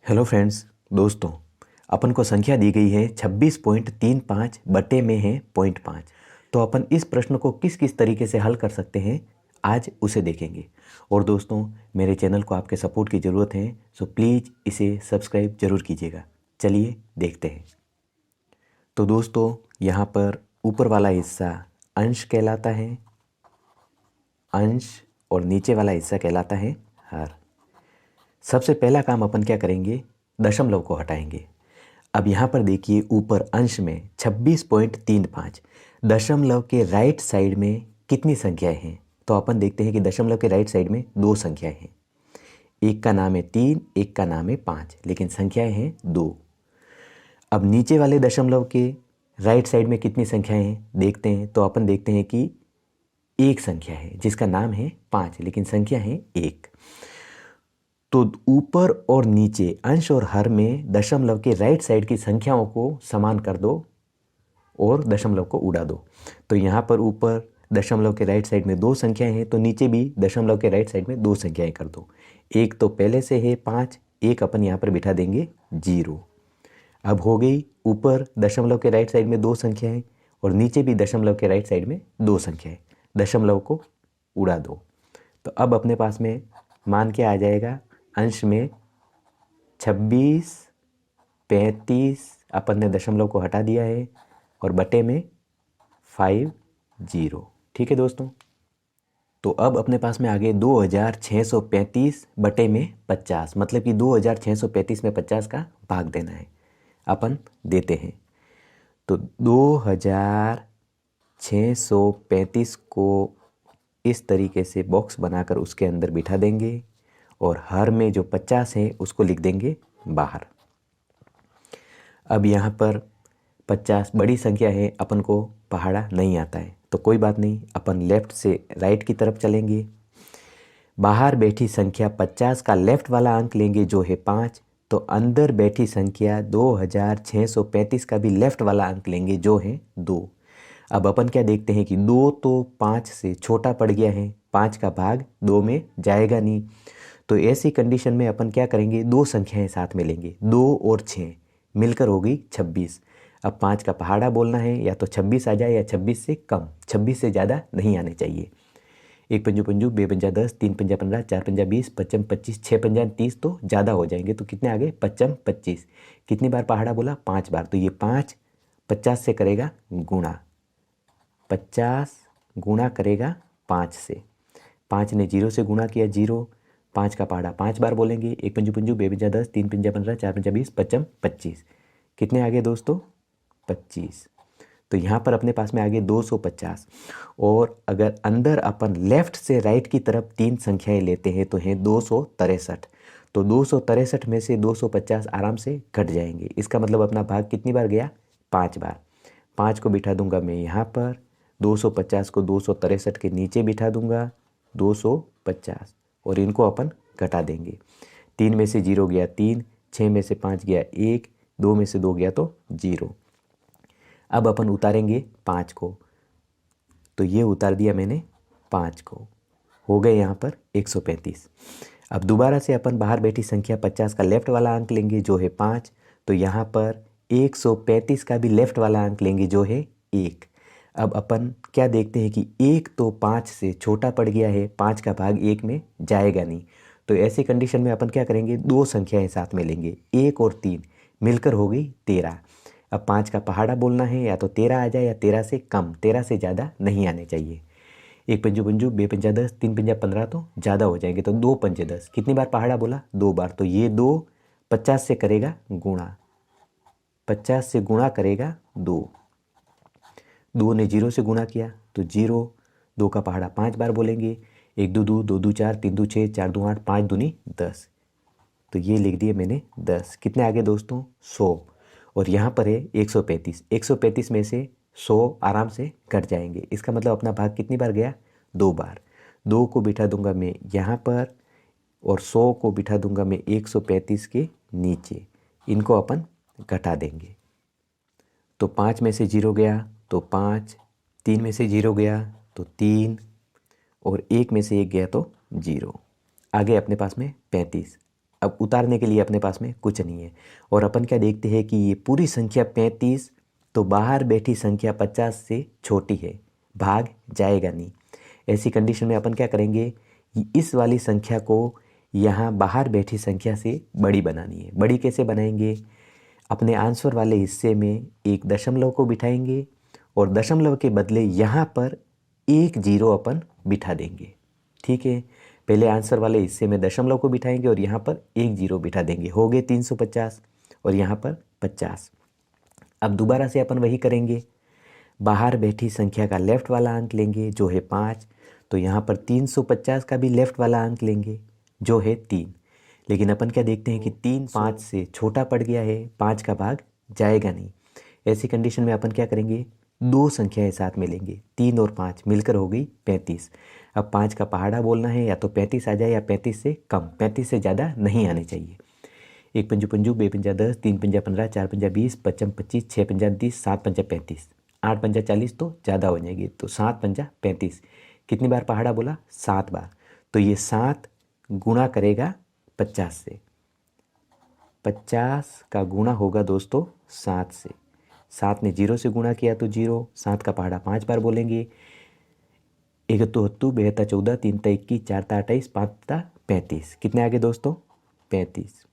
Hello friends, दोस्तों, अपन को संख्या दी गई है 26.35 बटे में है 0.5। तो अपन इस प्रश्न को किस किस तरीके से हल कर सकते हैं आज उसे देखेंगे। और दोस्तों, मेरे चैनल को आपके सपोर्ट की ज़रूरत है, सो प्लीज़ इसे सब्सक्राइब ज़रूर कीजिएगा। चलिए देखते हैं। तो दोस्तों, यहाँ पर ऊपर वाला हिस्सा अंश कहलाता है, अंश, और नीचे वाला हिस्सा कहलाता है हर। सबसे पहला काम अपन क्या करेंगे, दशमलव को हटाएंगे। अब यहाँ पर देखिए, ऊपर अंश में 26.35, दशमलव के राइट साइड में कितनी संख्याएं हैं। तो अपन देखते हैं कि दशमलव के राइट साइड में दो संख्याएं हैं। एक का नाम है 3, एक का नाम है 5, लेकिन संख्याएं हैं 2। अब नीचे वाले दशमलव के राइट साइड में कितनी संख्याएं हैं देखते हैं। तो अपन देखते हैं कि एक संख्या है जिसका नाम है 5, लेकिन संख्या है 1। तो ऊपर और नीचे अंश और हर में दशमलव के राइट साइड की संख्याओं को समान कर दो और दशमलव को उड़ा दो। तो यहाँ पर ऊपर दशमलव के राइट साइड में दो संख्याएं हैं, तो नीचे भी दशमलव के राइट साइड में दो संख्याएं कर दो। एक तो पहले से है 5, एक अपन यहाँ पर बिठा देंगे 0। अब हो गई, ऊपर दशमलव के राइट साइड में दो संख्याएं और नीचे भी दशमलव के राइट साइड में दो संख्याएं, दशमलव को उड़ा दो। तो अब अपने पास में मान क्या आ जाएगा, अंश में 26, 35 अपन ने दशमलव को हटा दिया है और बटे में 50। ठीक है दोस्तों। तो अब अपने पास में आ गए 2635 बटे में 50, मतलब कि 2635 में 50 का भाग देना है। अपन देते हैं। तो 2635 को इस तरीके से बॉक्स बनाकर उसके अंदर बिठा देंगे और हर में जो 50 है उसको लिख देंगे बाहर। अब यहाँ पर 50 बड़ी संख्या है, अपन को पहाड़ा नहीं आता है, तो कोई बात नहीं, अपन लेफ़्ट से राइट की तरफ चलेंगे। बाहर बैठी संख्या 50 का लेफ़्ट वाला अंक लेंगे जो है 5, तो अंदर बैठी संख्या 2635 का भी लेफ़्ट वाला अंक लेंगे जो है 2। अब अपन क्या देखते हैं कि 2 तो 5 से छोटा पड़ गया है, 5 का भाग 2 में जाएगा नहीं। तो ऐसी कंडीशन में अपन क्या करेंगे, दो संख्याएं साथ में लेंगे, 2 और 6 मिलकर हो गई 26। अब 5 का पहाड़ा बोलना है, या तो 26 आ जाए या 26 से कम, 26 से ज़्यादा नहीं आने चाहिए। 1 पंजू पंजू, 2 पंजा 10, 3 पंजा 15, 4 पंजा 20, 5 25, 6 पंजा 30, तो ज़्यादा हो जाएंगे। तो कितने आ गए, 5 25। कितनी बार पहाड़ा बोला, 5 बार। तो ये 5 50 से करेगा गुणा, 50 गुणा करेगा 5 से। 5 ने 0 से गुणा किया 0, 5 का पहाड़ा 5 बार बोलेंगे। 1 पंजू पंजू, 2 पंजा 10, 3 पंजा 15, 4 पंजा 20, 5 25। कितने आ गए दोस्तों, 25। तो यहाँ पर अपने पास में आ गए 250। और अगर अंदर अपन लेफ्ट से राइट की तरफ 3 संख्याएं लेते हैं तो हैं 263। तो 263 में से 250 आराम से घट जाएंगे। इसका मतलब अपना भाग कितनी बार गया, 5 बार। 5 को बिठा दूंगा मैं यहाँ पर, 250 को 263 के नीचे बिठा दूंगा, 250, और इनको अपन घटा देंगे। 3 में से 0 गया 3, 6 में से 5 गया 1, 2 में से 2 गया तो 0। अब अपन उतारेंगे 5 को, तो ये उतार दिया मैंने 5 को, हो गए यहाँ पर 135। अब दोबारा से अपन बाहर बैठी संख्या 50 का लेफ्ट वाला अंक लेंगे जो है 5, तो यहाँ पर 135 का भी लेफ्ट वाला अंक लेंगे जो है 1। अब अपन क्या देखते हैं कि 1 तो 5 से छोटा पड़ गया है, 5 का भाग 1 में जाएगा नहीं। तो ऐसी कंडीशन में अपन क्या करेंगे, दो संख्याएं साथ में लेंगे, 1 और 3 मिलकर हो गई 13। अब 5 का पहाड़ा बोलना है, या तो 13 आ जाए या 13 से कम, 13 से ज़्यादा नहीं आने चाहिए। 1 पंजू पंजू, 2 पंजा 10, 3 पंजा 15, तो ज़्यादा हो जाएंगे। तो 2 पंजे 10, कितनी बार पहाड़ा बोला, 2 बार। तो ये 2 50 से करेगा गुणा, 50 से गुणा करेगा 2। 2 ने 0 से गुणा किया तो 0, 2 का पहाड़ा 5 बार बोलेंगे। 1 दो 2, 2 दो 4, 3 दो 6, 4 दो 8, 5 दूनी 10। तो ये लिख दिए मैंने 10। कितने आगे दोस्तों, 100। और यहाँ पर है 135। 135 में से 100 आराम से कट जाएंगे। इसका मतलब अपना भाग कितनी बार गया, 2 बार। 2 को बिठा दूंगा मैं यहाँ पर और 100 को बिठा दूंगा मैं 135 के नीचे। इनको अपन घटा देंगे। तो 5 में से 0 गया तो 5, 3 में से 0 गया तो 3, और 1 में से 1 गया तो 0। आगे अपने पास में 35। अब उतारने के लिए अपने पास में कुछ नहीं है। और अपन क्या देखते हैं कि ये पूरी संख्या 35 तो बाहर बैठी संख्या 50 से छोटी है, भाग जाएगा नहीं। ऐसी कंडीशन में अपन क्या करेंगे, इस वाली संख्या को यहाँ बाहर बैठी संख्या से बड़ी बनानी है। बड़ी कैसे बनाएंगे, अपने आंसर वाले हिस्से में एक दशमलव को बिठाएंगे और दशमलव के बदले यहाँ पर एक जीरो अपन बिठा देंगे। ठीक है, पहले आंसर वाले हिस्से में दशमलव को बिठाएंगे और यहाँ पर एक जीरो बिठा देंगे, हो गए 350 और यहाँ पर 50। अब दोबारा से अपन वही करेंगे, बाहर बैठी संख्या का लेफ्ट वाला अंक लेंगे जो है 5, तो यहाँ पर 350 का भी लेफ्ट वाला अंक लेंगे जो है 3। लेकिन अपन क्या देखते हैं कि 3 5 से छोटा पड़ गया है, 5 का भाग जाएगा नहीं। ऐसी कंडीशन में अपन क्या करेंगे, दो संख्याएं साथ में लेंगे, 3 और 5 मिलकर हो गई 35। अब 5 का पहाड़ा बोलना है, या तो 35 आ जाए या 35 से कम, 35 से ज़्यादा नहीं आने चाहिए। 1 पंजू पंजू, 2 पंजा 10, 3 पंजा 15, 4 पंजा 20, 5 25, 6 पंजा 30, 7 पंजा 35, 8 पंजा 40 तो ज़्यादा हो जाएगी, तो 7 पंजा 35। कितनी बार पहाड़ा बोला, 7 बार। तो ये 7 गुणा करेगा 50 से, 50 का गुणा होगा दोस्तों 7 से। 7 ने 0 से गुणा किया तो 0, 7 का पहाड़ा 5 बार बोलेंगे। 1 तो 2, 2 14, 3 21, 4 28, 5 35। कितने आगे दोस्तों, 35।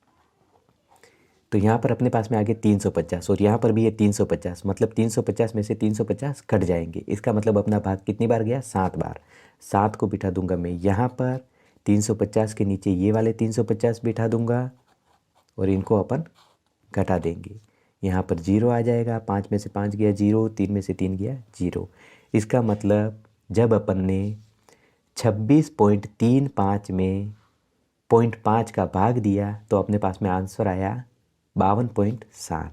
तो यहाँ पर अपने पास में आगे 350 और यहाँ पर भी है 350, मतलब 350 में से 350 कट जाएंगे। इसका मतलब अपना भाग कितनी बार गया, 7 बार। 7 को बिठा दूंगा मैं यहाँ पर, 350 के नीचे ये वाले 350 बिठा दूंगा और इनको अपन घटा देंगे। यहाँ पर 0 आ जाएगा, 5 में से 5 गया 0, 3 में से 3 गया 0। इसका मतलब जब अपन ने 26.35 में 0.5 का भाग दिया तो अपने पास में आंसर आया 52.7।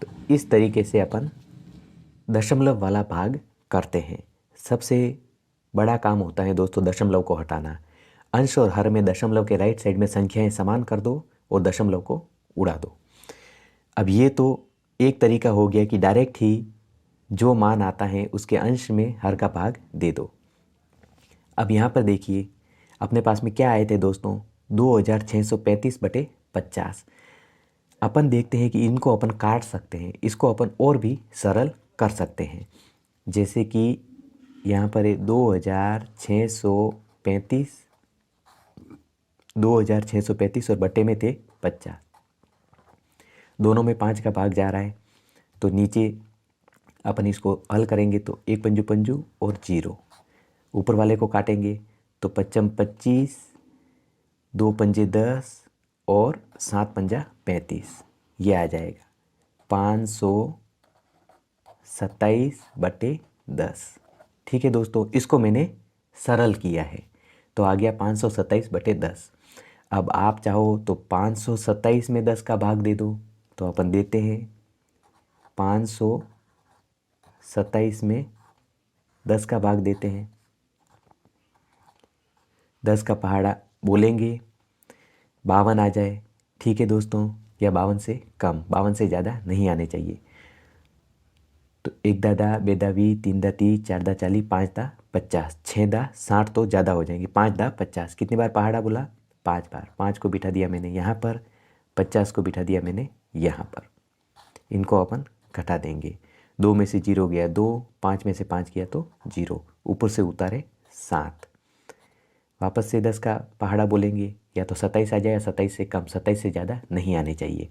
तो इस तरीके से अपन दशमलव वाला भाग करते हैं। सबसे बड़ा काम होता है दोस्तों दशमलव को हटाना। अंश और हर में दशमलव के राइट साइड में संख्याएं समान कर दो और दशमलव को उड़ा दो। अब ये तो एक तरीका हो गया कि डायरेक्ट ही जो मान आता है उसके अंश में हर का भाग दे दो। अब यहाँ पर देखिए अपने पास में क्या आए थे दोस्तों, 2635/50। अपन देखते हैं कि इनको अपन काट सकते हैं, इसको अपन और भी सरल कर सकते हैं। जैसे कि यहाँ पर 2635 और बटे में थे 50, दोनों में 5 का भाग जा रहा है, तो नीचे अपन इसको हल करेंगे तो 1 पंजू पंजू और 0, ऊपर वाले को काटेंगे तो 5 25, 2 पंजे 10 और 7 पंजा 35, ये आ जाएगा 527/10। ठीक है दोस्तों, इसको मैंने सरल किया है तो आ गया 527/10। अब आप चाहो तो 527 में 10 का भाग दे दो, तो अपन देते हैं 527 में 10 का भाग देते हैं, 10 का पहाड़ा बोलेंगे 52 आ जाए। ठीक है दोस्तों, या 52 से कम, 52 से ज़्यादा नहीं आने चाहिए। तो 1 दादा, 2 दा 20, 3 दा 30, 4 दा 40, 5 दा 50, 6 दा 60 तो ज़्यादा हो जाएंगे, 5 दा 50। कितनी बार पहाड़ा बोला, 5 बार। 5 को बिठा दिया मैंने यहाँ पर, 50 को बिठा दिया मैंने यहाँ पर। इनको अपन घटा देंगे, 2 में से 0 गया 2, 5 में से 5 गया तो 0, ऊपर से उतारे 7। वापस से 10 का पहाड़ा बोलेंगे, या तो 27 आ जाए या 27 से कम, 27 से ज़्यादा नहीं आने चाहिए।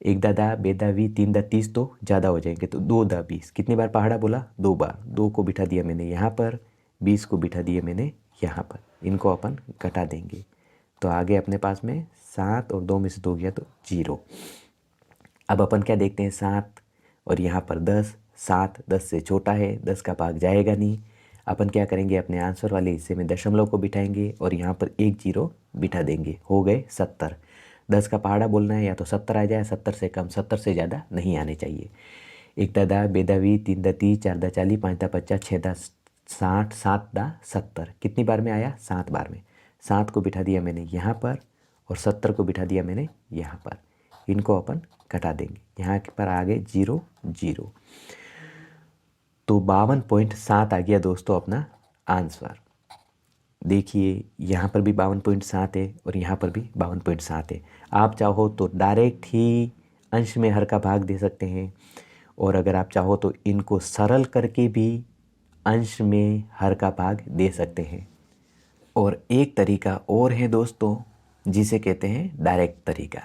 1 दादा, 2 दा 20, 3 दा 30 तो ज़्यादा हो जाएंगे, तो 2 दा 20। कितनी बार पहाड़ा बोला, 2 बार। 2 को बिठा दिया मैंने यहाँ पर, 20 को बिठा दिए मैंने यहाँ पर। इनको अपन घटा देंगे तो आगे अपने पास में 7 और 2 में से 2 गया तो 0। अब अपन क्या देखते हैं, 7 और यहाँ पर 10, 7 10 से छोटा है, 10 का भाग जाएगा नहीं। अपन क्या करेंगे, अपने आंसर वाले हिस्से में दशमलव को बिठाएंगे और यहाँ पर एक 0 बिठा देंगे, हो गए 70। 10 का पहाड़ा बोलना है, या तो 70 आ जाए, 70 से कम, 70 से ज़्यादा नहीं आने चाहिए। 1 दादा, 2 दा 20, 3 दा 30, 4 दा 40, 5 दा 50, 6 दा 60, 7 दा 70। कितनी बार में आया, 7 बार में। 7 को बिठा दिया मैंने यहाँ पर और 70 को बिठा दिया मैंने यहाँ पर। इनको अपन घटा देंगे, यहाँ पर आ गए 0 0, तो 52.7 आ गया दोस्तों अपना आंसर। देखिए यहाँ पर भी 52.7 है और यहाँ पर भी 52.7 है। आप चाहो तो डायरेक्ट ही अंश में हर का भाग दे सकते हैं, और अगर आप चाहो तो इनको सरल करके भी अंश में हर का भाग दे सकते हैं। और एक तरीका और है दोस्तों, जिसे कहते हैं डायरेक्ट तरीका।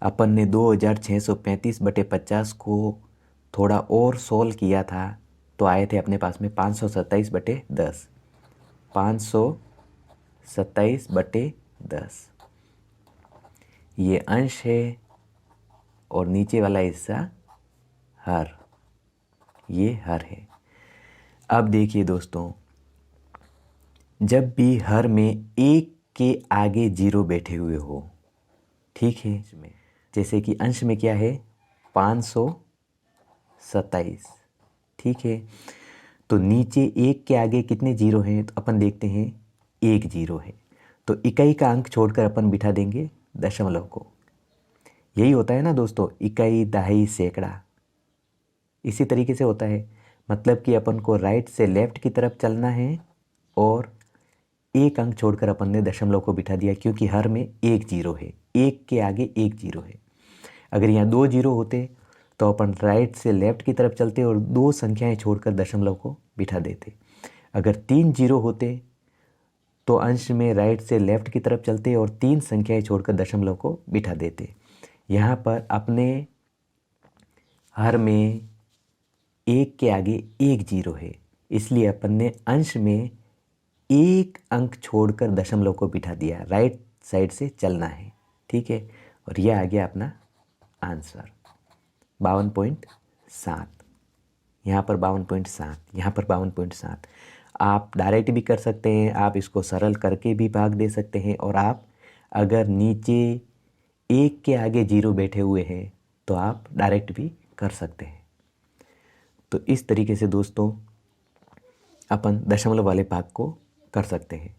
अपन ने 2635/50 को थोड़ा और सोल्व किया था, तो आए थे अपने पास में 527/10। 527/10 ये अंश है, और नीचे वाला हिस्सा हर, ये हर है। अब देखिए दोस्तों, जब भी हर में एक के आगे जीरो बैठे हुए हो, ठीक है, जैसे कि अंश में क्या है 527, ठीक है, तो नीचे एक के आगे कितने जीरो हैं, तो अपन देखते हैं एक जीरो है, तो इकाई का अंक छोड़कर अपन बिठा देंगे दशमलव को। यही होता है ना दोस्तों, इकाई, दहाई, सैकड़ा, इसी तरीके से होता है। मतलब कि अपन को राइट से लेफ्ट की तरफ चलना है, और एक अंक छोड़कर अपन ने दशमलव को बिठा दिया, क्योंकि हर में एक जीरो है, एक के आगे एक जीरो है। अगर यहाँ 2 जीरो होते तो अपन राइट से लेफ्ट की तरफ चलते और 2 संख्याएं छोड़कर दशमलव को बिठा देते। अगर 3 जीरो होते तो अंश में राइट से लेफ्ट की तरफ चलते और 3 संख्याएं छोड़कर दशमलव को बिठा देते। यहाँ पर अपने हर में एक के आगे एक जीरो है, इसलिए अपन ने अंश में एक अंक छोड़कर दशमलव को बिठा दिया, राइट साइड से चलना है, ठीक है। और यह आ गया अपना आंसर 52.7। यहाँ पर 52.7, यहाँ पर 52.7। आप डायरेक्ट भी कर सकते हैं, आप इसको सरल करके भी भाग दे सकते हैं, और आप अगर नीचे एक के आगे जीरो बैठे हुए हैं तो आप डायरेक्ट भी कर सकते हैं। तो इस तरीके से दोस्तों अपन दशमलव वाले भाग को कर सकते हैं।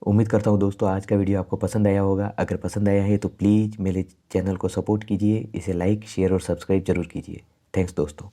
उम्मीद करता हूँ दोस्तों आज का वीडियो आपको पसंद आया होगा। अगर पसंद आया है तो प्लीज़ मेरे चैनल को सपोर्ट कीजिए, इसे लाइक, शेयर और सब्सक्राइब जरूर कीजिए। थैंक्स दोस्तों।